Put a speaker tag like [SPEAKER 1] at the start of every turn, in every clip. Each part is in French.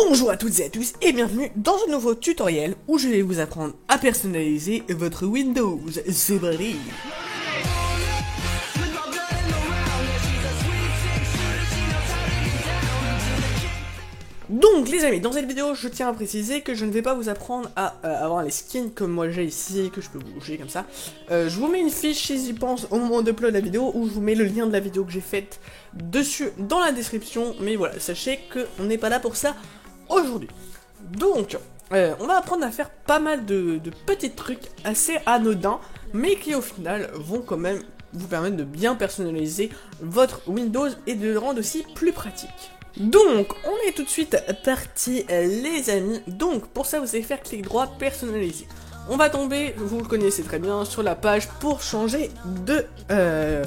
[SPEAKER 1] Bonjour à toutes et à tous et bienvenue dans un nouveau tutoriel où je vais vous apprendre à personnaliser votre Windows. C'est parti. Donc les amis, dans cette vidéo je tiens à préciser que je ne vais pas vous apprendre à avoir les skins comme moi j'ai ici, que je peux bouger comme ça. Je vous mets une fiche si j'y pense au moment d'upload la vidéo, où je vous mets le lien de la vidéo que j'ai faite dessus dans la description. Mais voilà, sachez qu'on n'est pas là pour ça aujourd'hui. Donc, on va apprendre à faire pas mal de petits trucs assez anodins, mais qui au final vont quand même vous permettre de bien personnaliser votre Windows et de le rendre aussi plus pratique. Donc, on est tout de suite parti les amis. Donc, pour ça, vous allez faire clic droit, personnaliser. On va tomber, vous le connaissez très bien, sur la page pour changer de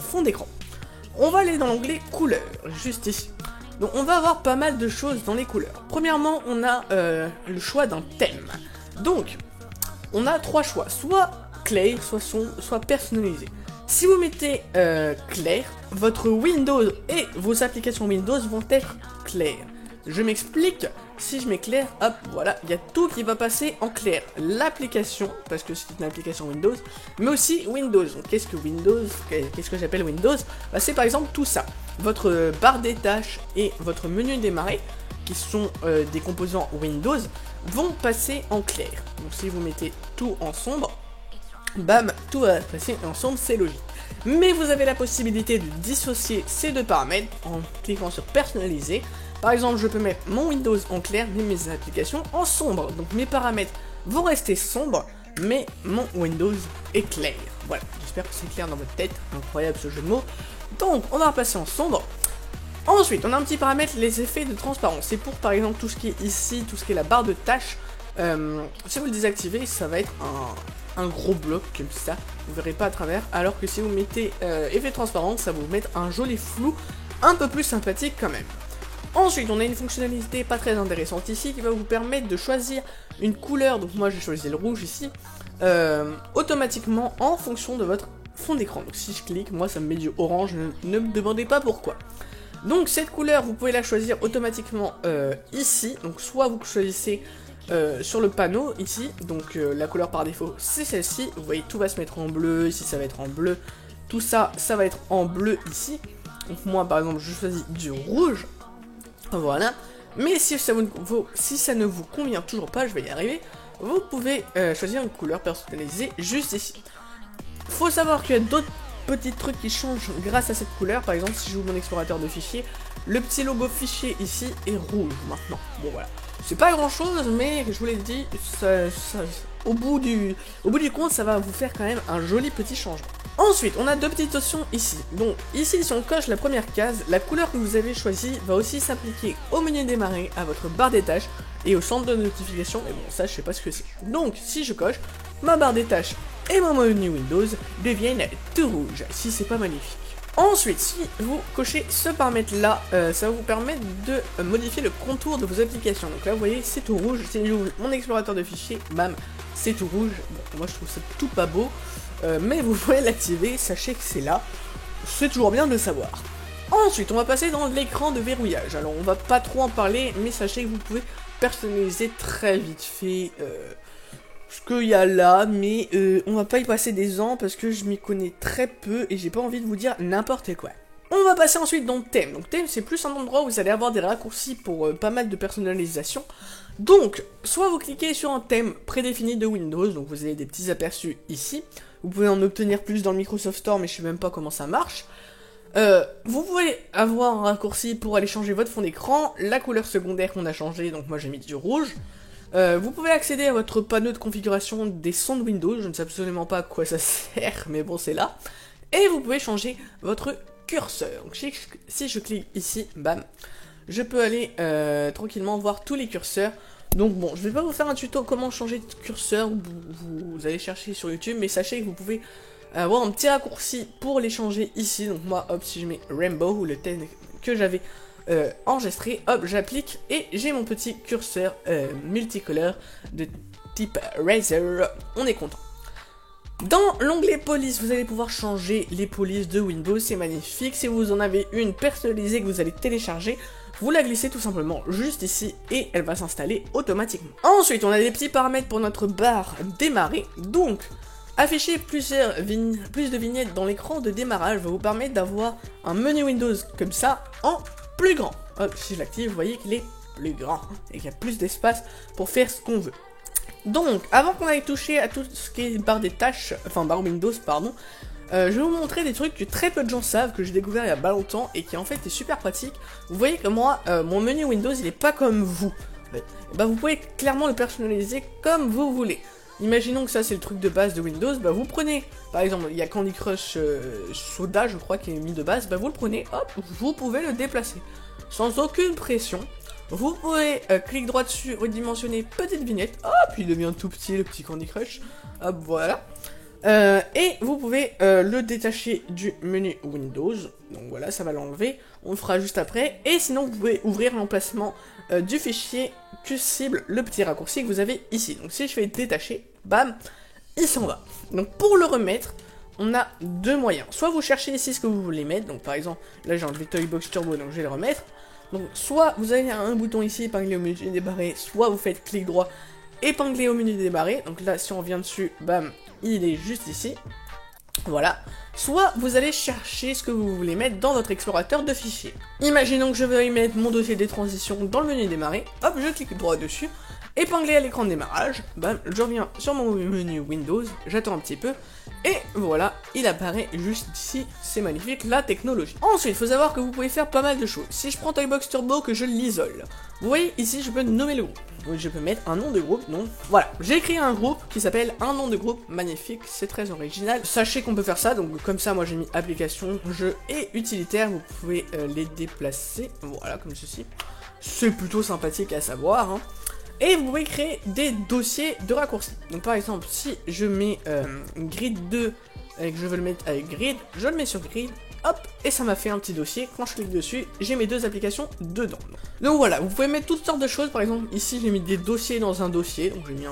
[SPEAKER 1] fond d'écran. On va aller dans l'onglet couleurs, juste ici. Donc, on va avoir pas mal de choses dans les couleurs. Premièrement, on a le choix d'un thème. Donc, on a trois choix, soit clair, soit sombre, soit personnalisé. Si vous mettez clair, votre Windows et vos applications Windows vont être claires. Je m'explique, si je mets clair, hop, voilà, il y a tout qui va passer en clair. L'application, parce que c'est une application Windows, mais aussi Windows. Donc qu'est-ce que Windows, qu'est-ce que j'appelle Windows? Bah, c'est par exemple tout ça. Votre barre des tâches et votre menu démarrer, qui sont des composants Windows, vont passer en clair. Donc si vous mettez tout en sombre, bam, tout va passer ensemble, c'est logique. Mais vous avez la possibilité de dissocier ces deux paramètres en cliquant sur personnaliser. Par exemple, je peux mettre mon Windows en clair, mais mes applications en sombre. Donc mes paramètres vont rester sombres, mais mon Windows est clair. Voilà, j'espère que c'est clair dans votre tête. Incroyable ce jeu de mots. Donc on va passer en sombre. Ensuite, on a un petit paramètre, les effets de transparence. C'est pour par exemple tout ce qui est ici, tout ce qui est la barre de tâches. Si vous le désactivez, ça va être un gros bloc comme ça, vous verrez pas à travers, alors que si vous mettez effet transparent, ça va vous mettre un joli flou un peu plus sympathique quand même. Ensuite, on a une fonctionnalité pas très intéressante ici qui va vous permettre de choisir une couleur. Donc moi j'ai choisi le rouge ici, automatiquement en fonction de votre fond d'écran. Donc si je clique, moi ça me met du orange, ne me demandez pas pourquoi. Donc cette couleur, vous pouvez la choisir automatiquement ici. Donc soit vous choisissez sur le panneau ici, donc la couleur par défaut c'est celle-ci. Vous voyez, tout va se mettre en bleu, ici ça va être en bleu, tout ça, ça va être en bleu ici. Donc moi par exemple je choisis du rouge, voilà. Mais si ça ne vous convient toujours pas, je vais y arriver, vous pouvez choisir une couleur personnalisée juste ici. Faut savoir qu'il y a d'autres petits trucs qui changent grâce à cette couleur. Par exemple, si j'ouvre mon explorateur de fichiers, le petit logo fichier ici est rouge maintenant. Bon voilà, c'est pas grand chose, mais je vous l'ai dit, au bout du compte, ça va vous faire quand même un joli petit changement. Ensuite, on a deux petites options ici. Donc ici, si on coche la première case, la couleur que vous avez choisie va aussi s'appliquer au menu démarrer, à votre barre des tâches et au centre de notification. Et bon, ça je sais pas ce que c'est. Donc si je coche, ma barre des tâches et mon menu Windows deviennent tout rouge, si c'est pas magnifique. Ensuite, si vous cochez ce paramètre là, ça va vous permettre de modifier le contour de vos applications. Donc là vous voyez, c'est tout rouge. Si j'ouvre mon explorateur de fichiers, bam, c'est tout rouge. Bon, moi je trouve ça tout pas beau, mais vous pouvez l'activer, sachez que c'est là, c'est toujours bien de le savoir. Ensuite, on va passer dans l'écran de verrouillage. Alors on va pas trop en parler, mais sachez que vous pouvez personnaliser très vite fait ce qu'il y a là, mais on va pas y passer des ans parce que je m'y connais très peu et j'ai pas envie de vous dire n'importe quoi. On va passer ensuite dans thème. Donc thème, c'est plus un endroit où vous allez avoir des raccourcis pour pas mal de personnalisation. Donc, soit vous cliquez sur un thème prédéfini de Windows, donc vous avez des petits aperçus ici. Vous pouvez en obtenir plus dans le Microsoft Store, mais je sais même pas comment ça marche. Vous pouvez avoir un raccourci pour aller changer votre fond d'écran, la couleur secondaire qu'on a changé, donc moi j'ai mis du rouge. Vous pouvez accéder à votre panneau de configuration des sons de Windows, je ne sais absolument pas à quoi ça sert, mais bon c'est là. Et vous pouvez changer votre curseur. Donc si je clique ici, bam, je peux aller tranquillement voir tous les curseurs. Donc bon, je vais pas vous faire un tuto comment changer de curseur, vous allez chercher sur YouTube, mais sachez que vous pouvez avoir un petit raccourci pour les changer ici. Donc moi, hop, si je mets Rainbow, ou le thème que j'avais enregistré, hop, j'applique et j'ai mon petit curseur multicolore de type Razer. On est content. Dans l'onglet police, vous allez pouvoir changer les polices de Windows, c'est magnifique. Si vous en avez une personnalisée que vous allez télécharger, vous la glissez tout simplement juste ici et elle va s'installer automatiquement. Ensuite, on a des petits paramètres pour notre barre démarrer. Donc, afficher plus de vignettes dans l'écran de démarrage va vous permettre d'avoir un menu Windows comme ça en plus grand. Hop, si je l'active, vous voyez qu'il est plus grand et qu'il y a plus d'espace pour faire ce qu'on veut. Donc, avant qu'on aille toucher à tout ce qui est barre des tâches, enfin barre Windows, pardon, je vais vous montrer des trucs que très peu de gens savent, que j'ai découvert il y a pas longtemps et qui en fait est super pratique. Vous voyez que moi, mon menu Windows, il est pas comme vous. Bah, vous pouvez clairement le personnaliser comme vous voulez. Imaginons que ça c'est le truc de base de Windows, bah vous prenez, par exemple, il y a Candy Crush Soda, je crois, qui est mis de base, bah vous le prenez, hop, vous pouvez le déplacer. Sans aucune pression. Vous pouvez clic droit dessus, redimensionner petite vignette, hop, il devient tout petit, le petit Candy Crush, hop, voilà. Et vous pouvez le détacher du menu Windows, donc voilà, ça va l'enlever, on le fera juste après. Et sinon, vous pouvez ouvrir l'emplacement du fichier QCible, le petit raccourci que vous avez ici. Donc si je fais détacher, bam, il s'en va. Donc pour le remettre, on a deux moyens. Soit vous cherchez ici ce que vous voulez mettre, donc par exemple, là j'ai enlevé Toybox Turbo, donc je vais le remettre. Donc soit vous avez un bouton ici, épinglé au menu débarré, soit vous faites clic droit, épinglé au menu débarré. Donc là, si on vient dessus, bam, il est juste ici. Voilà. Soit vous allez chercher ce que vous voulez mettre dans votre explorateur de fichiers. Imaginons que je veuille mettre mon dossier des transitions dans le menu démarrer. Hop, je clique droit dessus. Épinglé à l'écran de démarrage. Bam, je reviens sur mon menu Windows. J'attends un petit peu. Et voilà, il apparaît juste ici. C'est magnifique, la technologie. Ensuite, il faut savoir que vous pouvez faire pas mal de choses. Si je prends Toybox Turbo, que je l'isole, vous voyez ici, je peux nommer le groupe. Oui, je peux mettre un nom de groupe, non. Voilà, j'ai créé un groupe qui s'appelle un nom de groupe, magnifique, c'est très original. Sachez qu'on peut faire ça, donc comme ça, moi j'ai mis application, jeu et utilitaire, vous pouvez les déplacer, voilà, comme ceci. C'est plutôt sympathique à savoir, hein. Et vous pouvez créer des dossiers de raccourcis. Donc par exemple, si je mets grid 2 et que je veux le mettre avec grid, je le mets sur grid, hop, et ça m'a fait un petit dossier. Quand je clique dessus, j'ai mes deux applications dedans. Donc voilà, vous pouvez mettre toutes sortes de choses. Par exemple, ici j'ai mis des dossiers dans un dossier, donc j'ai mis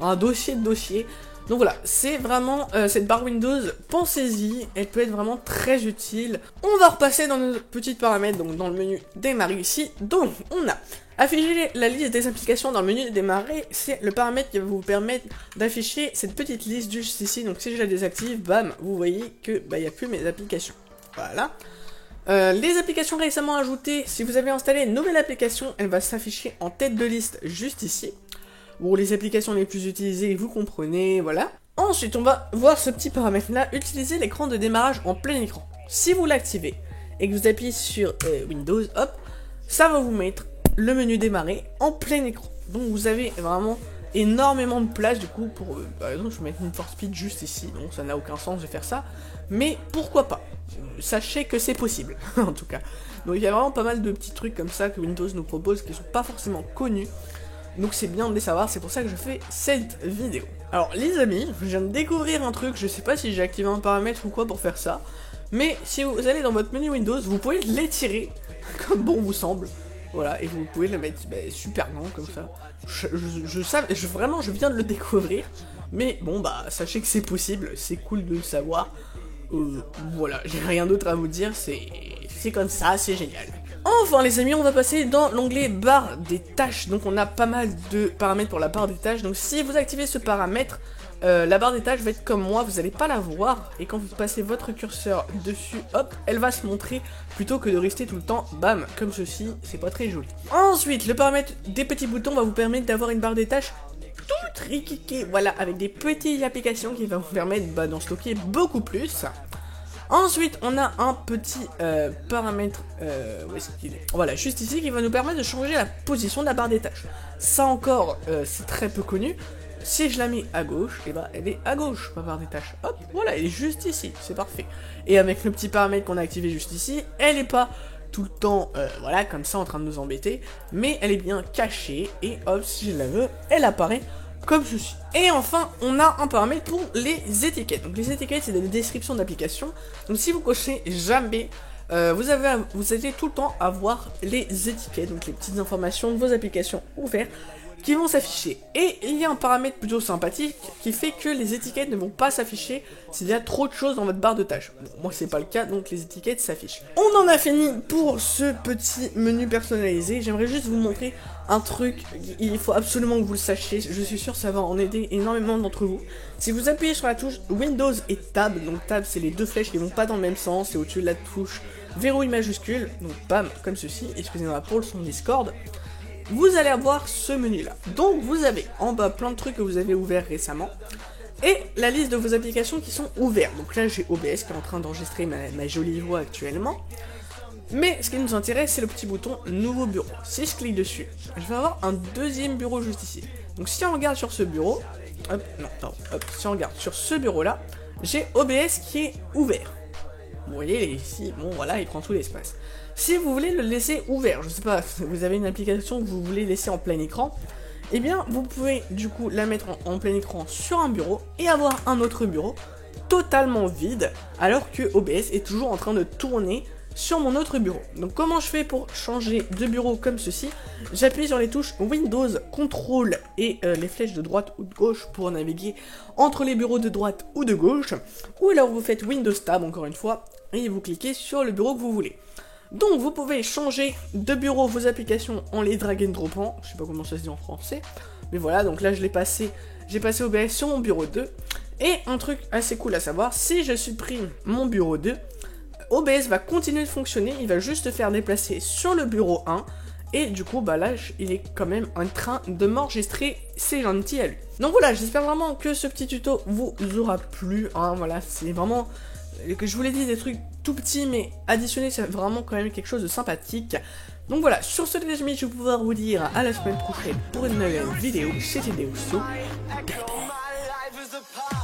[SPEAKER 1] un dossier de dossier. Donc voilà, c'est vraiment cette barre Windows, pensez-y, elle peut être vraiment très utile. On va repasser dans nos petits paramètres, donc dans le menu démarrer ici. Donc on a afficher la liste des applications dans le menu démarrer, c'est le paramètre qui va vous permettre d'afficher cette petite liste juste ici. Donc si je la désactive, bam, vous voyez que il n'y a plus mes applications. Voilà. Les applications récemment ajoutées, si vous avez installé une nouvelle application, elle va s'afficher en tête de liste juste ici. Bon, les applications les plus utilisées, vous comprenez, voilà. Ensuite, on va voir ce petit paramètre-là, utiliser l'écran de démarrage en plein écran. Si vous l'activez et que vous appuyez sur Windows, hop, ça va vous mettre le menu démarrer en plein écran. Donc vous avez vraiment énormément de place du coup pour, par exemple, je vais mettre une force speed juste ici, donc ça n'a aucun sens de faire ça, mais pourquoi pas, sachez que c'est possible, en tout cas. Donc il y a vraiment pas mal de petits trucs comme ça que Windows nous propose qui sont pas forcément connus. Donc c'est bien de les savoir, c'est pour ça que je fais cette vidéo. Alors les amis, je viens de découvrir un truc, je sais pas si j'ai activé un paramètre ou quoi pour faire ça, mais si vous allez dans votre menu Windows, vous pouvez l'étirer comme bon vous semble. Voilà, et vous pouvez le mettre super grand comme ça. Vraiment, je viens de le découvrir, mais bon bah sachez que c'est possible, c'est cool de le savoir. Voilà, j'ai rien d'autre à vous dire, c'est comme ça, c'est génial. Enfin les amis, on va passer dans l'onglet barre des tâches. Donc on a pas mal de paramètres pour la barre des tâches. Donc si vous activez ce paramètre, la barre des tâches va être comme moi, vous n'allez pas la voir. Et quand vous passez votre curseur dessus, hop, elle va se montrer plutôt que de rester tout le temps, bam, comme ceci. C'est pas très joli. Ensuite, le paramètre des petits boutons va vous permettre d'avoir une barre des tâches toute riquiquée. Voilà, avec des petites applications qui vont vous permettre d'en stocker beaucoup plus. Ensuite, on a un petit paramètre, où est-ce qu'il est ? Voilà, juste ici, qui va nous permettre de changer la position de la barre des tâches. Ça encore, c'est très peu connu. Si je la mets à gauche, et elle est à gauche, ma barre des tâches. Hop, voilà, elle est juste ici, c'est parfait. Et avec le petit paramètre qu'on a activé juste ici, elle n'est pas tout le temps, voilà, comme ça, en train de nous embêter, mais elle est bien cachée, et hop, si je la veux, elle apparaît comme ceci. Et enfin, on a un paramètre pour les étiquettes. Donc les étiquettes, c'est des descriptions d'applications. Donc si vous cochez jamais, vous allez tout le temps avoir les étiquettes, donc les petites informations de vos applications ouvertes. qui vont s'afficher. Et il y a un paramètre plutôt sympathique qui fait que les étiquettes ne vont pas s'afficher s'il y a trop de choses dans votre barre de tâches. Bon, moi c'est pas le cas, donc les étiquettes s'affichent. On en a fini pour ce petit menu personnalisé. J'aimerais juste vous montrer un truc, il faut absolument que vous le sachiez, je suis sûr que ça va en aider énormément d'entre vous. Si vous appuyez sur la touche Windows et Tab, donc Tab c'est les deux flèches qui vont pas dans le même sens, c'est au-dessus de la touche verrouille majuscule, donc bam, comme ceci, excusez-moi pour le son Discord. Vous allez avoir ce menu là. Donc vous avez en bas plein de trucs que vous avez ouverts récemment. Et la liste de vos applications qui sont ouvertes. Donc là j'ai OBS qui est en train d'enregistrer ma jolie voix actuellement. Mais ce qui nous intéresse c'est le petit bouton nouveau bureau. Si je clique dessus, je vais avoir un deuxième bureau juste ici. Donc si on regarde sur ce bureau, hop, non, pardon, hop, si on regarde sur ce bureau là, j'ai OBS qui est ouvert. Vous voyez ici, bon voilà, il prend tout l'espace. Si vous voulez le laisser ouvert, je sais pas, vous avez une application que vous voulez laisser en plein écran, eh bien vous pouvez du coup la mettre en plein écran sur un bureau et avoir un autre bureau totalement vide alors que OBS est toujours en train de tourner sur mon autre bureau. Donc comment je fais pour changer de bureau comme ceci? J'appuie sur les touches Windows, CTRL et les flèches de droite ou de gauche pour naviguer entre les bureaux de droite ou de gauche, ou alors vous faites Windows Tab encore une fois et vous cliquez sur le bureau que vous voulez. Donc vous pouvez changer de bureau vos applications en les drag and dropant, je sais pas comment ça se dit en français, mais voilà, donc là j'ai passé OBS sur mon bureau 2, et un truc assez cool à savoir, si je supprime mon bureau 2, OBS va continuer de fonctionner, il va juste faire déplacer sur le bureau 1, et du coup bah là il est quand même en train de m'enregistrer, c'est gentil à lui. Donc voilà, j'espère vraiment que ce petit tuto vous aura plu, hein, voilà, c'est vraiment, que je vous l'ai dit, des trucs tout petits mais additionnés, c'est vraiment quand même quelque chose de sympathique. Donc voilà, sur ce les amis, je vais pouvoir vous dire à la semaine prochaine pour une nouvelle vidéo, c'était Deoso. Bye bye.